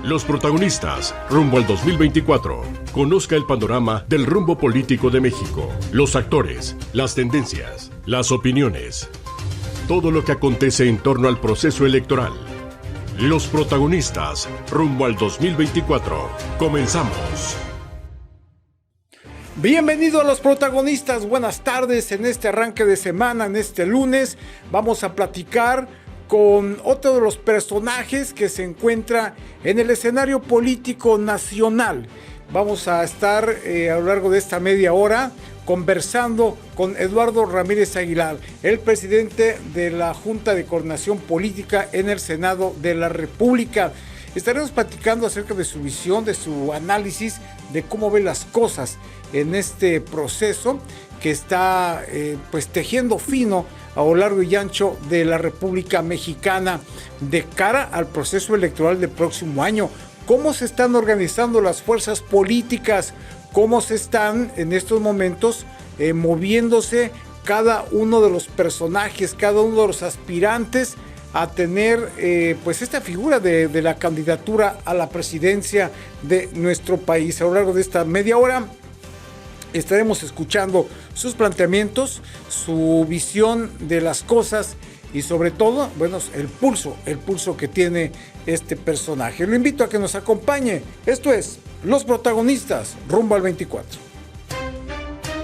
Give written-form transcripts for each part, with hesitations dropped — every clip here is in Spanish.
Los protagonistas rumbo al 2024. Conozca el panorama del rumbo político de México. Los actores, las tendencias, las opiniones. Todo lo que acontece en torno al proceso electoral. Los protagonistas rumbo al 2024. Comenzamos. Bienvenidos a Los Protagonistas, buenas tardes en este arranque de semana, en este lunes. Vamos a platicar con otro de los personajes que se encuentra en el escenario político nacional. Vamos a estar a lo largo de esta media hora conversando con Eduardo Ramírez Aguilar, el presidente de la Junta de Coordinación Política en el Senado de la República. Estaremos platicando acerca de su visión, de su análisis, de cómo ve las cosas en este proceso que está tejiendo fino a lo largo y ancho de la República Mexicana de cara al proceso electoral del próximo año. ¿Cómo se están organizando las fuerzas políticas? ¿Cómo se están en estos momentos moviéndose cada uno de los personajes, cada uno de los aspirantes a tener esta figura de la candidatura a la presidencia de nuestro país? A lo largo de esta media hora estaremos escuchando sus planteamientos, su visión de las cosas y sobre todo, el pulso que tiene este personaje. Lo invito a que nos acompañe. Esto es Los Protagonistas rumbo al 24.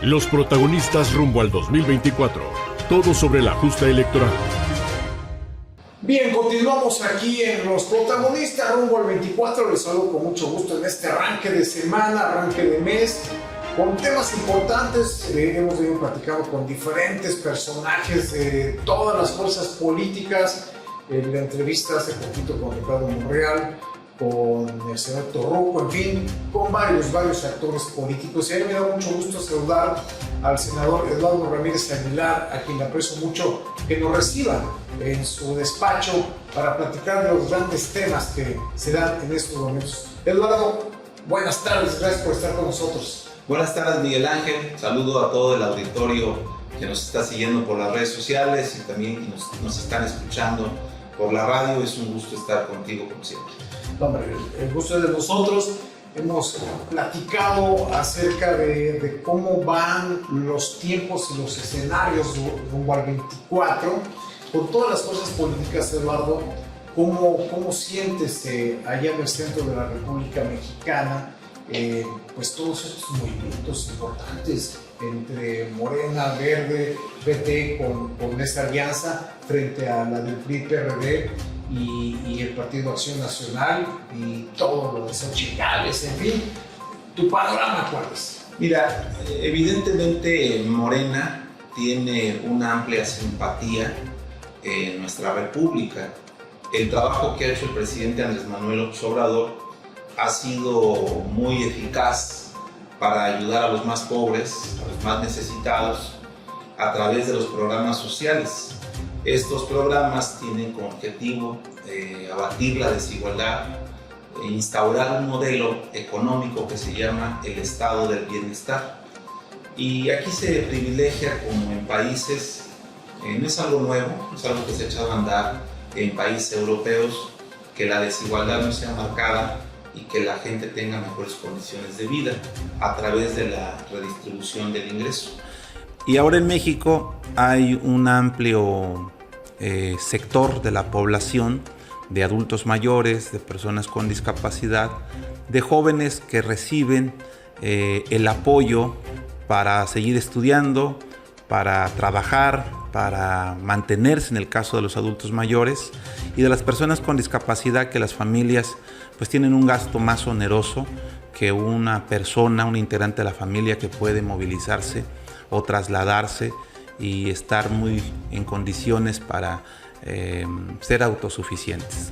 Los protagonistas rumbo al 2024. Todo sobre la justa electoral. Bien, continuamos aquí en Los Protagonistas rumbo al 24. Les saludo con mucho gusto en este arranque de semana, arranque de mes, con temas importantes. Hemos venido platicando con diferentes personajes de todas las fuerzas políticas. La entrevista hace poquito con Ricardo Monreal, con el senador Torruco, en fin, con varios actores políticos. Y a mí me da mucho gusto saludar al senador Eduardo Ramírez Aguilar, a quien le aprecio mucho que nos reciba en su despacho para platicar de los grandes temas que se dan en estos momentos. Eduardo, buenas tardes, gracias por estar con nosotros. Buenas tardes, Miguel Ángel. Saludo a todo el auditorio que nos está siguiendo por las redes sociales y también que nos están escuchando por la radio. Es un gusto estar contigo como siempre. Hombre, el gusto es de nosotros. Hemos platicado acerca de cómo van los tiempos y los escenarios rumbo al 24. Con todas las fuerzas políticas, Eduardo, ¿cómo sientes allá en el centro de la República Mexicana todos estos movimientos importantes entre Morena, Verde, PT con esta alianza frente a la del PRI-PRD y el Partido Acción Nacional y todo lo de Xochitl Gálvez, en fin? ¿Tu panorama cuál es? Mira, evidentemente Morena tiene una amplia simpatía en nuestra república. El trabajo que ha hecho el presidente Andrés Manuel López Obrador ha sido muy eficaz para ayudar a los más pobres, a los más necesitados, a través de los programas sociales. Estos programas tienen como objetivo abatir la desigualdad e instaurar un modelo económico que se llama el estado del bienestar. Y aquí se privilegia, como en países, no es algo nuevo, es algo que se ha echado a andar en países europeos, que la desigualdad no sea marcada y que la gente tenga mejores condiciones de vida a través de la redistribución del ingreso. Y ahora en México hay un amplio sector de la población, de adultos mayores, de personas con discapacidad, de jóvenes que reciben el apoyo para seguir estudiando, para trabajar, para mantenerse en el caso de los adultos mayores, y de las personas con discapacidad, que las familias tienen un gasto más oneroso que una persona, un integrante de la familia que puede movilizarse o trasladarse y estar muy en condiciones para ser autosuficientes.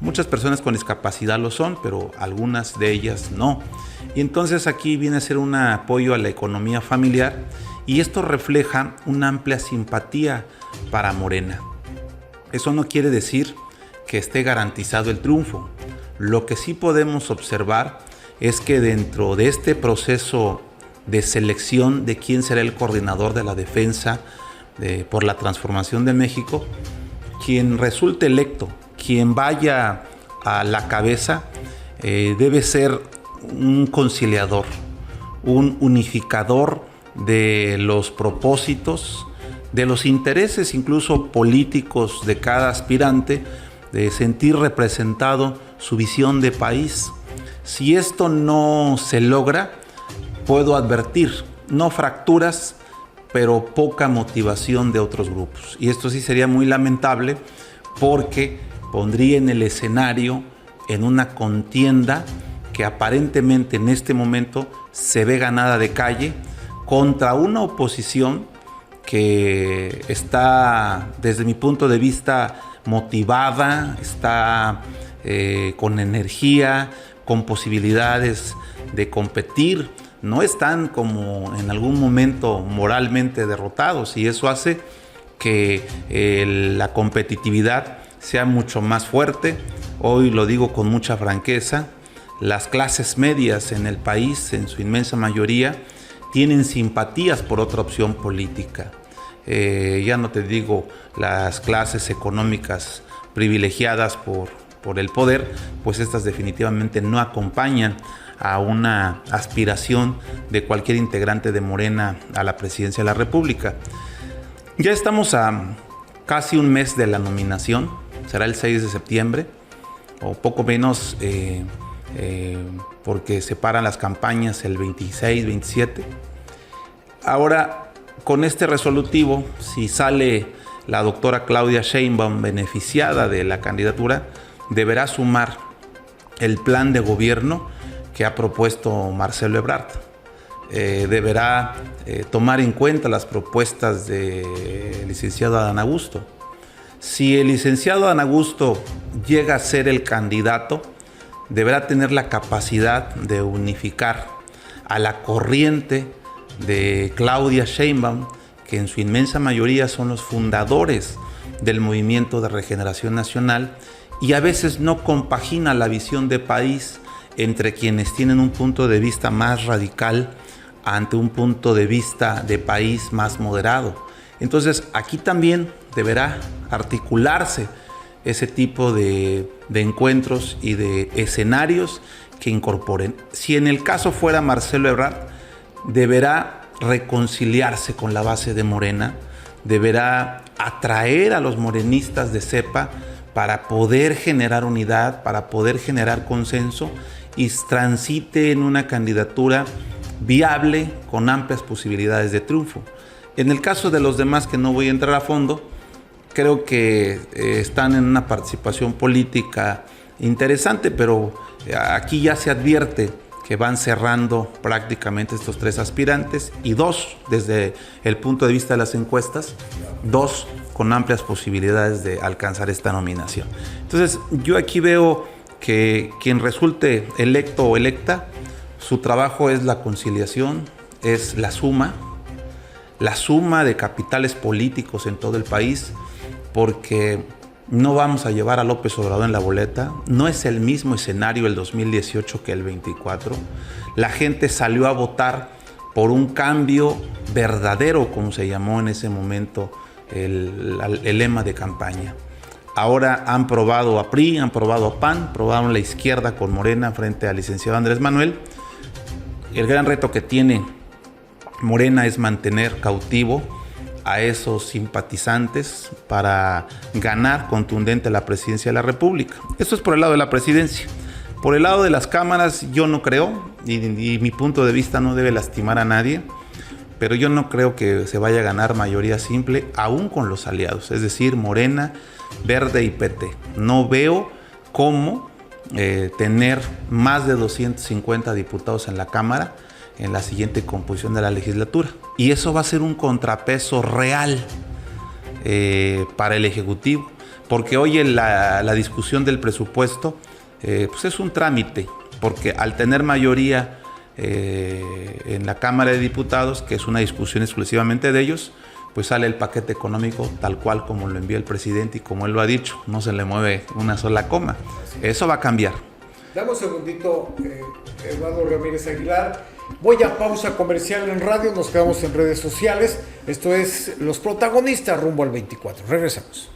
Muchas personas con discapacidad lo son, pero algunas de ellas no. Y entonces aquí viene a ser un apoyo a la economía familiar, y esto refleja una amplia simpatía para Morena. Eso no quiere decir que esté garantizado el triunfo. Lo que sí podemos observar es que dentro de este proceso de selección de quién será el coordinador de la defensa por la transformación de México, quien resulte electo, quien vaya a la cabeza, debe ser un conciliador, un unificador de los propósitos, de los intereses incluso políticos de cada aspirante, de sentir representado su visión de país. Si esto no se logra, puedo advertir, no fracturas, pero poca motivación de otros grupos. Y esto sí sería muy lamentable porque pondría en el escenario en una contienda que aparentemente en este momento se ve ganada de calle contra una oposición que está, desde mi punto de vista, motivada, está con energía, con posibilidades de competir. No están como en algún momento moralmente derrotados, y eso hace que la competitividad sea mucho más fuerte. Hoy lo digo con mucha franqueza, las clases medias en el país, en su inmensa mayoría, tienen simpatías por otra opción política. Ya no te digo las clases económicas privilegiadas por el poder, pues estas definitivamente no acompañan a una aspiración de cualquier integrante de Morena a la presidencia de la República. Ya estamos a casi un mes de la nominación, será el 6 de septiembre, o poco menos, porque se paran las campañas el 26, 27. Ahora, con este resolutivo, si sale la doctora Claudia Sheinbaum beneficiada de la candidatura, deberá sumar el plan de gobierno que ha propuesto Marcelo Ebrard. Deberá tomar en cuenta las propuestas del licenciado Adán Augusto. Si el licenciado Adán Augusto llega a ser el candidato, deberá tener la capacidad de unificar a la corriente de Claudia Sheinbaum, que en su inmensa mayoría son los fundadores del Movimiento de Regeneración Nacional, y a veces no compagina la visión de país entre quienes tienen un punto de vista más radical ante un punto de vista de país más moderado. Entonces aquí también deberá articularse ese tipo de encuentros y de escenarios que incorporen. Si en el caso fuera Marcelo Ebrard, deberá reconciliarse con la base de Morena, deberá atraer a los morenistas de cepa para poder generar unidad, para poder generar consenso y transite en una candidatura viable con amplias posibilidades de triunfo. En el caso de los demás, que no voy a entrar a fondo, creo que están en una participación política interesante, pero aquí ya se advierte que van cerrando prácticamente estos tres aspirantes, y dos, desde el punto de vista de las encuestas, dos con amplias posibilidades de alcanzar esta nominación. Entonces, yo aquí veo que quien resulte electo o electa, su trabajo es la conciliación, es la suma de capitales políticos en todo el país, porque no vamos a llevar a López Obrador en la boleta. No es el mismo escenario el 2018 que el 24. La gente salió a votar por un cambio verdadero, como se llamó en ese momento el lema de campaña. Ahora han probado a PRI, han probado a PAN, probaron la izquierda con Morena frente al licenciado Andrés Manuel. El gran reto que tiene Morena es mantener cautivo a esos simpatizantes para ganar contundente la presidencia de la República. Esto es por el lado de la presidencia. Por el lado de las cámaras, yo no creo, y mi punto de vista no debe lastimar a nadie, pero yo no creo que se vaya a ganar mayoría simple, aún con los aliados, es decir, Morena, Verde y PT. No veo cómo tener más de 250 diputados en la Cámara en la siguiente composición de la legislatura. Y eso va a ser un contrapeso real para el Ejecutivo, porque hoy en la discusión del presupuesto pues es un trámite, porque al tener mayoría en la Cámara de Diputados, que es una discusión exclusivamente de ellos, pues sale el paquete económico tal cual como lo envió el presidente y como él lo ha dicho, no se le mueve una sola coma. Eso va a cambiar. Dame un segundito, Eduardo Ramírez Aguilar. Voy a pausa comercial en radio, nos quedamos en redes sociales. Esto es Los Protagonistas rumbo al 24. Regresamos.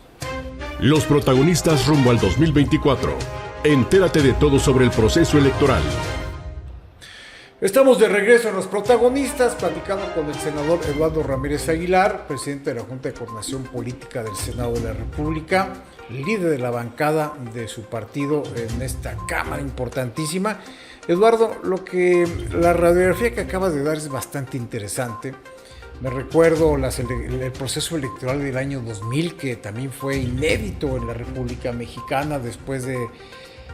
Los protagonistas rumbo al 2024. Entérate de todo sobre el proceso electoral. Estamos de regreso en Los Protagonistas, platicando con el senador Eduardo Ramírez Aguilar, presidente de la Junta de Coordinación Política del Senado de la República, líder de la bancada de su partido en esta cámara importantísima. Eduardo, la radiografía que acabas de dar es bastante interesante. Me recuerdo el proceso electoral del año 2000, que también fue inédito en la República Mexicana después de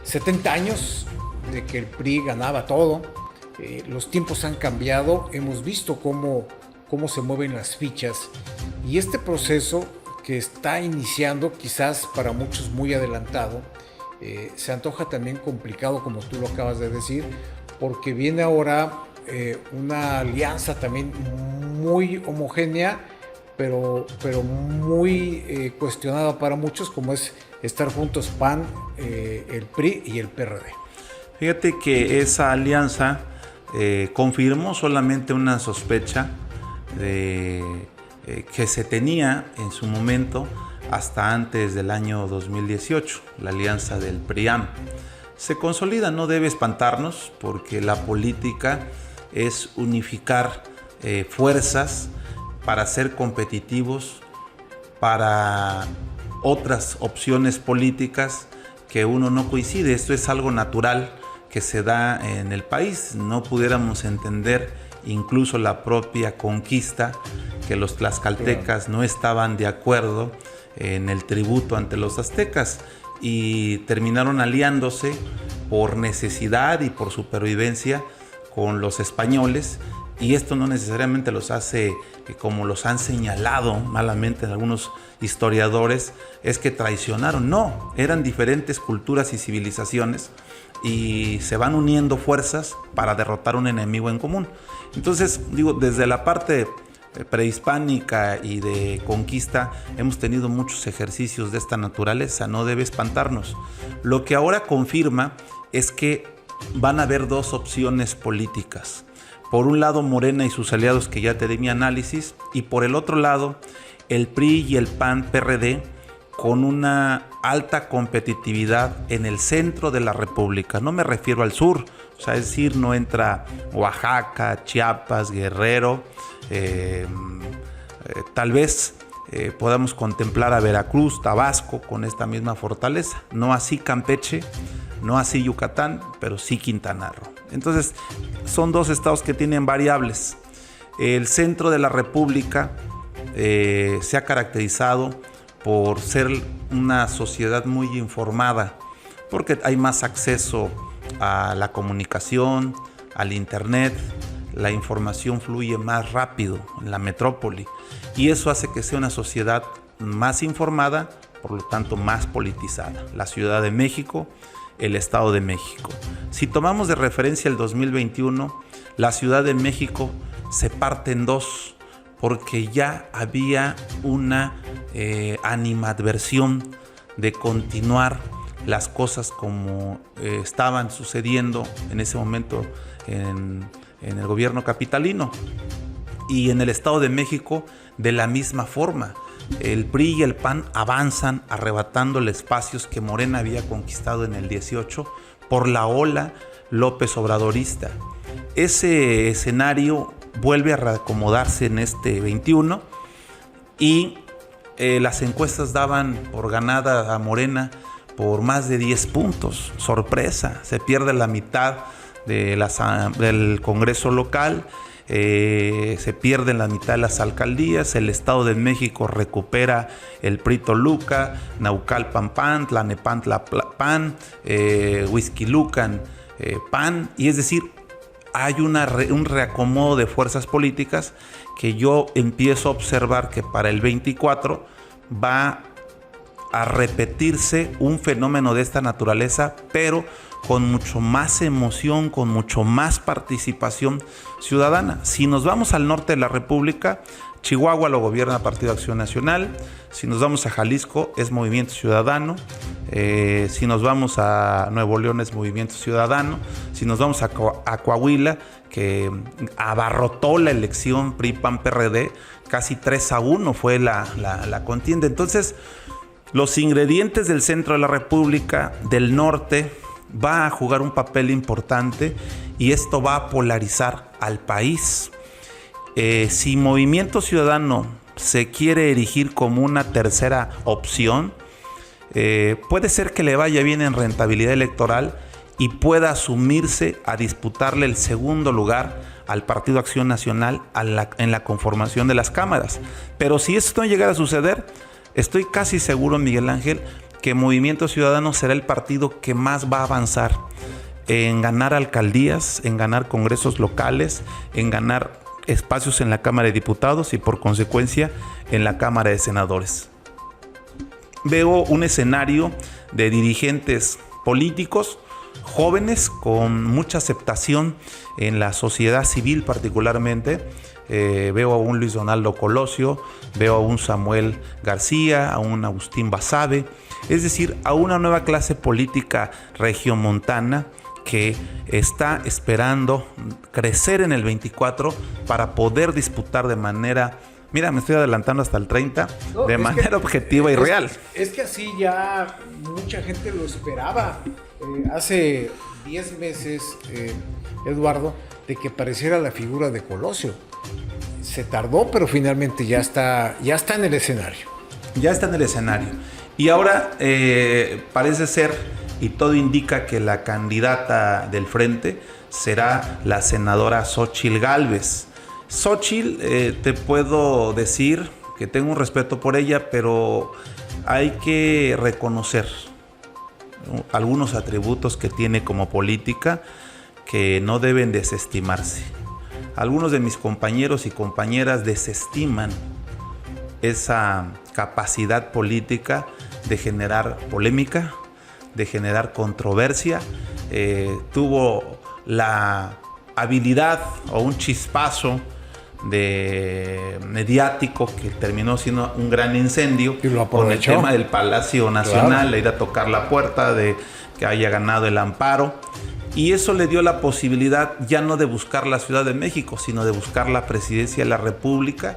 70 años de que el PRI ganaba todo. Los tiempos han cambiado, hemos visto cómo se mueven las fichas, y este proceso que está iniciando, quizás para muchos muy adelantado, se antoja también complicado, como tú lo acabas de decir, porque viene ahora una alianza también muy homogénea, pero muy cuestionada para muchos, como es estar juntos PAN, el PRI y el PRD. Fíjate que esa alianza confirmó solamente una sospecha que se tenía en su momento hasta antes del año 2018, la alianza del PRI-PAN. Se consolida, no debe espantarnos, porque la política es unificar fuerzas para ser competitivos para otras opciones políticas que uno no coincide. Esto es algo natural que se da en el país. No pudiéramos entender incluso la propia conquista, que los tlaxcaltecas no estaban de acuerdo en el tributo ante los aztecas y terminaron aliándose por necesidad y por supervivencia con los españoles, y esto no necesariamente los hace, como los han señalado malamente algunos historiadores, es que traicionaron. No, eran diferentes culturas y civilizaciones y se van uniendo fuerzas para derrotar un enemigo en común. Entonces, digo, desde la parte prehispánica y de conquista hemos tenido muchos ejercicios de esta naturaleza, no debe espantarnos. Lo que ahora confirma es que van a haber dos opciones políticas. Por un lado, Morena y sus aliados, que ya te di mi análisis, y por el otro lado, el PRI y el PAN-PRD, con una alta competitividad en el centro de la República. No me refiero al sur, o sea, es decir, no entra Oaxaca, Chiapas, Guerrero. Tal vez podamos contemplar a Veracruz, Tabasco con esta misma fortaleza. No así Campeche, no así Yucatán, pero sí Quintana Roo. Entonces, son dos estados que tienen variables. El centro de la República se ha caracterizado por ser una sociedad muy informada, porque hay más acceso a la comunicación, al internet, la información fluye más rápido en la metrópoli, y eso hace que sea una sociedad más informada, por lo tanto más politizada. La Ciudad de México, el Estado de México. Si tomamos de referencia el 2021, la Ciudad de México se parte en dos, porque ya había una animadversión de continuar las cosas como estaban sucediendo en ese momento en el gobierno capitalino. Y en el Estado de México, de la misma forma, el PRI y el PAN avanzan arrebatándole espacios que Morena había conquistado en el 18 por la ola López Obradorista. Ese escenario vuelve a reacomodarse en este 21 y las encuestas daban por ganada a Morena por más de 10 puntos. Sorpresa, se pierde la mitad del Congreso local, se pierden la mitad de las alcaldías. El Estado de México recupera el PRI Toluca, Naucalpan PAN, Tlanepantla PAN, Huixquilucan PAN, y es decir, hay un reacomodo de fuerzas políticas que yo empiezo a observar que para el 24 va a repetirse un fenómeno de esta naturaleza, pero con mucho más emoción, con mucho más participación ciudadana. Si nos vamos al norte de la República, Chihuahua lo gobierna Partido Acción Nacional. Si nos vamos a Jalisco, es Movimiento Ciudadano. Si nos vamos a Nuevo León, es Movimiento Ciudadano. Si nos vamos a Coahuila, que abarrotó la elección PRI-PAN-PRD, casi 3-1 fue la contienda. Entonces, los ingredientes del centro de la República, del norte, va a jugar un papel importante y esto va a polarizar al país. Si Movimiento Ciudadano se quiere erigir como una tercera opción, puede ser que le vaya bien en rentabilidad electoral y pueda asumirse a disputarle el segundo lugar al Partido Acción Nacional en la conformación de las cámaras. Pero si esto no llegara a suceder, estoy casi seguro, Miguel Ángel, que Movimiento Ciudadano será el partido que más va a avanzar en ganar alcaldías, en ganar congresos locales, en ganar espacios en la Cámara de Diputados y por consecuencia en la Cámara de Senadores. Veo un escenario de dirigentes políticos jóvenes con mucha aceptación en la sociedad civil particularmente. Veo a un Luis Donaldo Colosio, veo a un Samuel García, a un Agustín Basabe, es decir, a una nueva clase política regiomontana que está esperando crecer en el 24 para poder disputar de manera, mira, me estoy adelantando hasta el 30, de manera objetiva y real. Es que así ya mucha gente lo esperaba. Hace 10 meses, Eduardo, de que pareciera la figura de Colosio. Se tardó, pero finalmente ya está en el escenario. Ya está en el escenario. Y ahora parece ser, y todo indica que la candidata del frente será la senadora Xóchitl Gálvez. Xóchitl, te puedo decir que tengo un respeto por ella, pero hay que reconocer algunos atributos que tiene como política que no deben desestimarse. Algunos de mis compañeros y compañeras desestiman esa capacidad política de generar polémica, de generar controversia. Tuvo la habilidad o un chispazo mediático que terminó siendo un gran incendio con el tema del Palacio Nacional, claro. Ir a tocar la puerta de que haya ganado el amparo. Y eso le dio la posibilidad ya no de buscar la Ciudad de México, sino de buscar la presidencia de la República.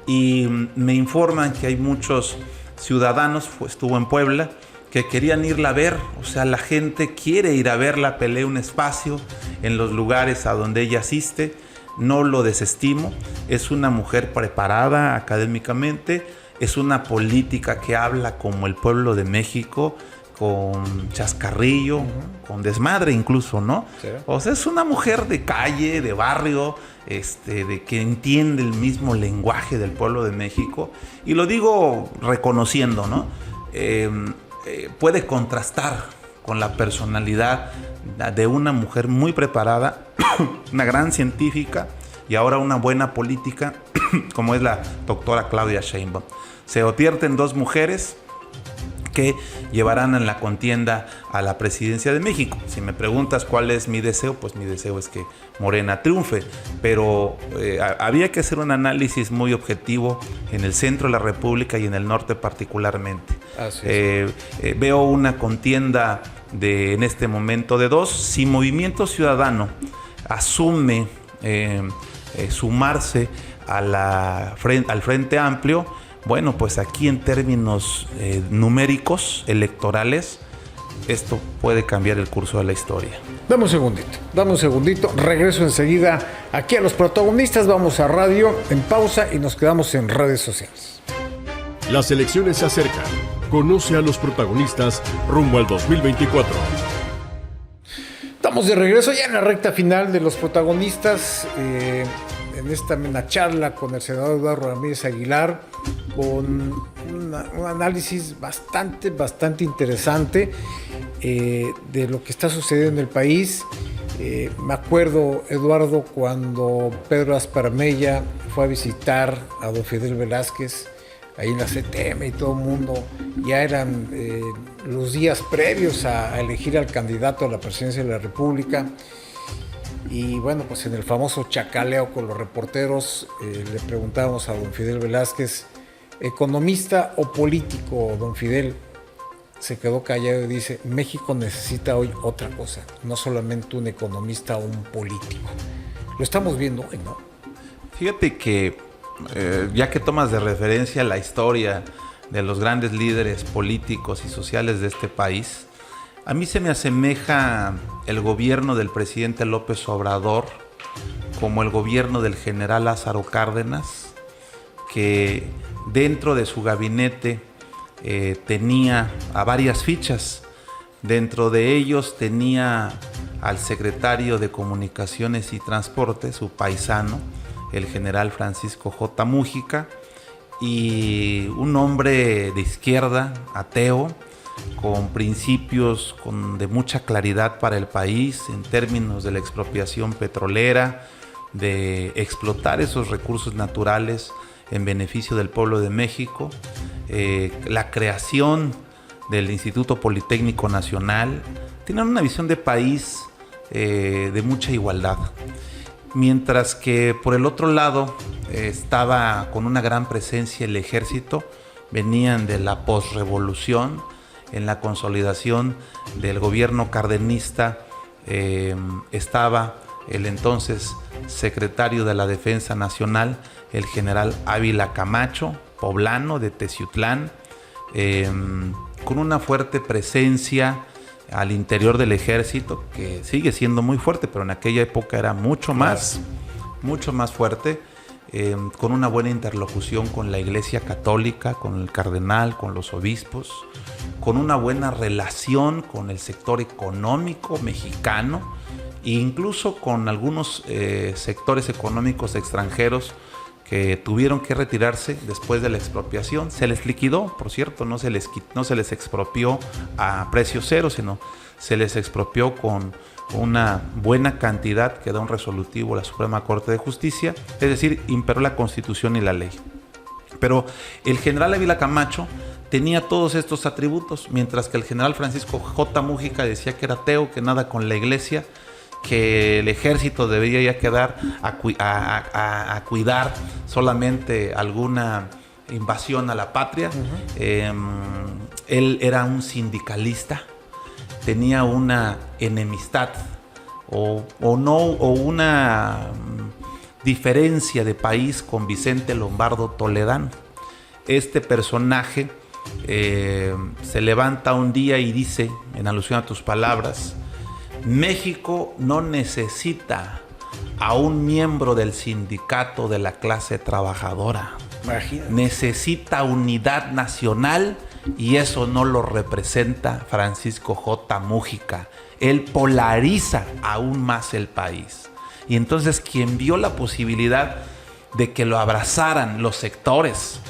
Y me informan que hay muchos ciudadanos, estuvo en Puebla, que querían irla a ver. O sea, la gente quiere ir a verla, pelea un espacio en los lugares a donde ella asiste. No lo desestimo. Es una mujer preparada académicamente. Es una política que habla como el pueblo de México, con chascarrillo, con desmadre incluso, ¿no? ¿Sí? O sea, es una mujer de calle, de barrio, de que entiende el mismo lenguaje del pueblo de México. Y lo digo reconociendo, ¿no? Puede contrastar con la personalidad de una mujer muy preparada, una gran científica y ahora una buena política, como es la doctora Claudia Sheinbaum. Se advierten dos mujeres que llevarán en la contienda a la presidencia de México. Si me preguntas cuál es mi deseo, pues mi deseo es que Morena triunfe, pero había que hacer un análisis muy objetivo en el centro de la República y en el norte particularmente. Veo una contienda en este momento de dos. Si Movimiento Ciudadano asume sumarse al Frente Amplio, bueno, pues aquí en términos numéricos, electorales, esto puede cambiar el curso de la historia. Dame un segundito, regreso enseguida aquí a Los Protagonistas, vamos a radio en pausa y nos quedamos en redes sociales. Las elecciones se acercan, conoce a los protagonistas rumbo al 2024. Estamos de regreso ya en la recta final de Los Protagonistas, en esta charla con el senador Eduardo Ramírez Aguilar, con un análisis bastante interesante de lo que está sucediendo en el país. Me acuerdo, Eduardo, cuando Pedro Asparamella fue a visitar a don Fidel Velázquez ahí en la CTM y todo el mundo, ya eran los días previos a elegir al candidato a la presidencia de la República. Y bueno, pues en el famoso chacaleo con los reporteros le preguntábamos a don Fidel Velázquez, ¿economista o político, don Fidel? Se quedó callado y dice, México necesita hoy otra cosa, no solamente un economista o un político. Lo estamos viendo hoy, ¿no? Fíjate que ya que tomas de referencia la historia de los grandes líderes políticos y sociales de este país, a mí se me asemeja el gobierno del presidente López Obrador como el gobierno del general Lázaro Cárdenas, que dentro de su gabinete tenía a varias fichas. Dentro de ellos tenía al secretario de Comunicaciones y Transporte, su paisano, el general Francisco J. Múgica, y un hombre de izquierda, ateo, con principios de mucha claridad para el país en términos de la expropiación petrolera, de explotar esos recursos naturales en beneficio del pueblo de México, la creación del Instituto Politécnico Nacional. Tienen una visión de país de mucha igualdad. Mientras que por el otro lado estaba con una gran presencia el ejército, venían de la posrevolución, en la consolidación del gobierno cardenista estaba el entonces secretario de la Defensa Nacional, el general Ávila Camacho, poblano de Teciutlán, con una fuerte presencia al interior del ejército, que sigue siendo muy fuerte, pero en aquella época era mucho más fuerte, con una buena interlocución con la Iglesia Católica, con el cardenal, con los obispos, con una buena relación con el sector económico mexicano e incluso con algunos sectores económicos extranjeros que tuvieron que retirarse después de la expropiación. Se les liquidó, por cierto, no se les expropió a precio cero, sino se les expropió con una buena cantidad que da un resolutivo la Suprema Corte de Justicia, es decir, imperó la Constitución y la ley. Pero el general Ávila Camacho tenía todos estos atributos, mientras que el general Francisco J. Múgica decía que era ateo, que nada con la iglesia, que el ejército debería ya quedar a cuidar solamente alguna invasión a la patria. Él era un sindicalista, tenía una enemistad o una diferencia de país con Vicente Lombardo Toledano. Este personaje se levanta un día y dice, en alusión a tus palabras: México no necesita a un miembro del sindicato de la clase trabajadora. Imagínate. Necesita unidad nacional, y eso no lo representa Francisco J. Múgica. Él polariza aún más el país. Y entonces quien vio la posibilidad de que lo abrazaran los sectores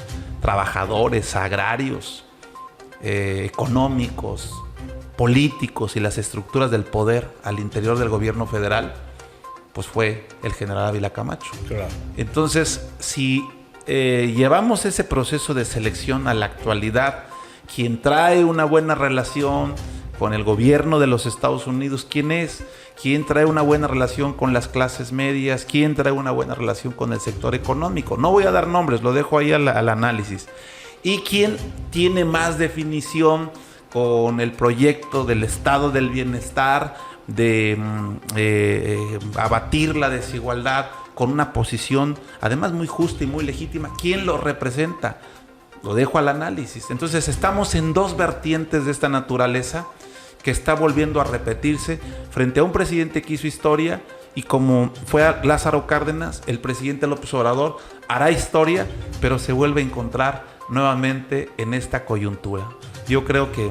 trabajadores, agrarios, económicos, políticos y las estructuras del poder al interior del gobierno federal, pues fue el general Ávila Camacho. Claro. Entonces, si llevamos ese proceso de selección a la actualidad, quien trae una buena relación con el gobierno de los Estados Unidos, ¿quién es? ¿Quién trae una buena relación con las clases medias? ¿Quién trae una buena relación con el sector económico? No voy a dar nombres, lo dejo ahí al análisis. ¿Y quién tiene más definición con el proyecto del estado del bienestar, de abatir la desigualdad, con una posición además muy justa y muy legítima? ¿Quién lo representa? Lo dejo al análisis. Entonces estamos en dos vertientes de esta naturaleza que está volviendo a repetirse frente a un presidente que hizo historia, y como fue Lázaro Cárdenas, el presidente López Obrador hará historia, pero se vuelve a encontrar nuevamente en esta coyuntura. Yo creo que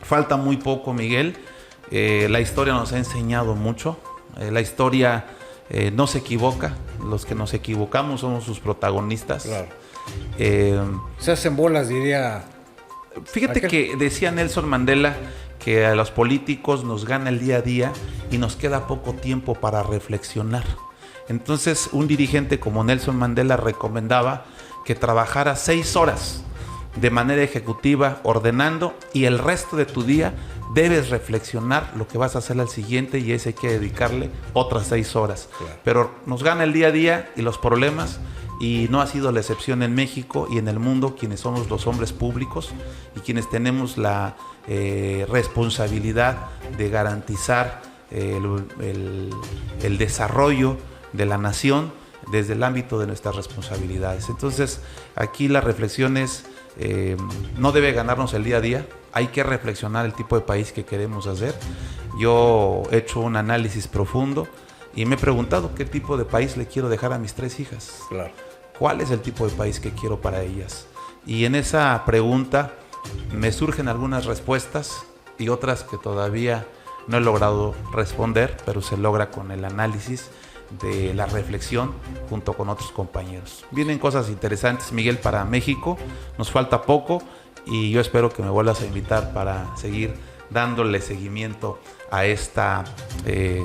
falta muy poco, Miguel. La historia nos ha enseñado mucho. La historia no se equivoca. Los que nos equivocamos somos sus protagonistas. Claro. Se hacen bolas, diría. Fíjate que decía Nelson Mandela que a los políticos nos gana el día a día y nos queda poco tiempo para reflexionar. Entonces, un dirigente como Nelson Mandela recomendaba que trabajara 6 horas de manera ejecutiva, ordenando, y el resto de tu día debes reflexionar lo que vas a hacer al siguiente, y ese hay que dedicarle otras 6 horas. Claro. Pero nos gana el día a día y los problemas, y no ha sido la excepción en México y en el mundo, quienes somos los hombres públicos y quienes tenemos la responsabilidad de garantizar el desarrollo de la nación desde el ámbito de nuestras responsabilidades. Entonces, aquí la reflexión es no debe ganarnos el día a día. Hay que reflexionar el tipo de país que queremos hacer. Yo he hecho un análisis profundo y me he preguntado qué tipo de país le quiero dejar a mis 3 hijas. Claro. ¿Cuál es el tipo de país que quiero para ellas? Y en esa pregunta me surgen algunas respuestas y otras que todavía no he logrado responder, pero se logra con el análisis de la reflexión junto con otros compañeros. Vienen cosas interesantes, Miguel, para México. Nos falta poco y yo espero que me vuelvas a invitar para seguir dándole seguimiento a esta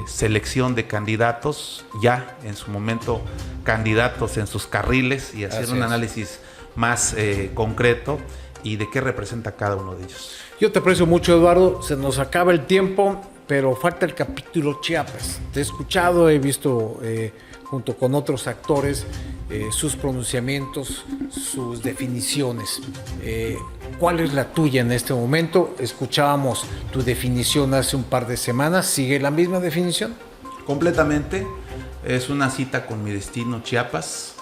selección de candidatos, ya en su momento candidatos en sus carriles, y hacer un análisis más concreto y de qué representa cada uno de ellos. Yo te aprecio mucho, Eduardo. Se nos acaba el tiempo, pero falta el capítulo Chiapas. Te he escuchado, he visto junto con otros actores sus pronunciamientos, sus definiciones. ¿Cuál es la tuya en este momento? Escuchábamos tu definición hace un par de semanas. ¿Sigue la misma definición? Completamente. Es una cita con mi destino, Chiapas.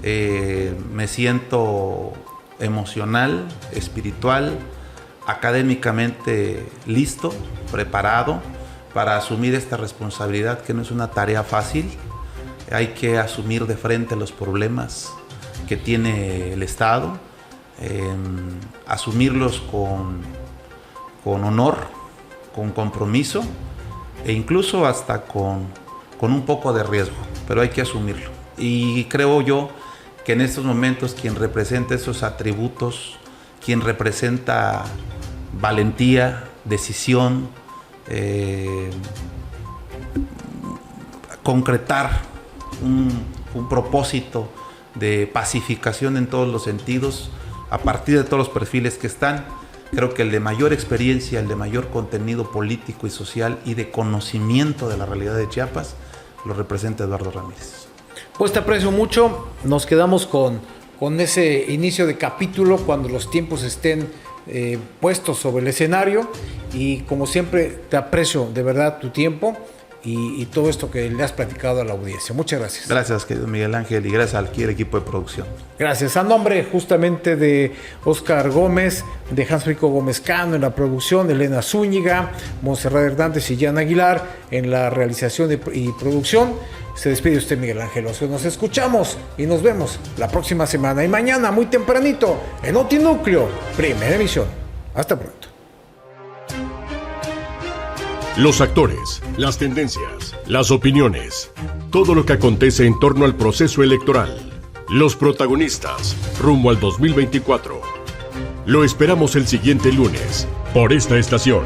Me siento emocional, espiritual, académicamente listo, preparado para asumir esta responsabilidad, que no es una tarea fácil. Hay que asumir de frente los problemas que tiene el Estado, asumirlos con honor, con compromiso e incluso hasta con un poco de riesgo, pero hay que asumirlo. Y creo yo que en estos momentos quien representa esos atributos, quien representa valentía, decisión, concretar un propósito de pacificación en todos los sentidos, a partir de todos los perfiles que están, creo que el de mayor experiencia, el de mayor contenido político y social y de conocimiento de la realidad de Chiapas, lo representa Eduardo Ramírez. Pues te aprecio mucho. Nos quedamos con ese inicio de capítulo cuando los tiempos estén puestos sobre el escenario, y como siempre te aprecio de verdad tu tiempo y todo esto que le has platicado a la audiencia. Muchas gracias. Gracias, querido Miguel Ángel, y gracias al equipo de producción. Gracias. A nombre justamente de Óscar Gómez, de Hans Rico Gómez Cano en la producción, Elena Zúñiga, Montserrat Hernández y Jan Aguilar en la realización y producción, se despide usted, Miguel Ángel Osorio. Nos escuchamos y nos vemos la próxima semana y mañana muy tempranito en Notinúcleo, primera emisión. Hasta pronto. Los actores, las tendencias, las opiniones, todo lo que acontece en torno al proceso electoral. Los protagonistas, rumbo al 2024. Lo esperamos el siguiente lunes, por esta estación.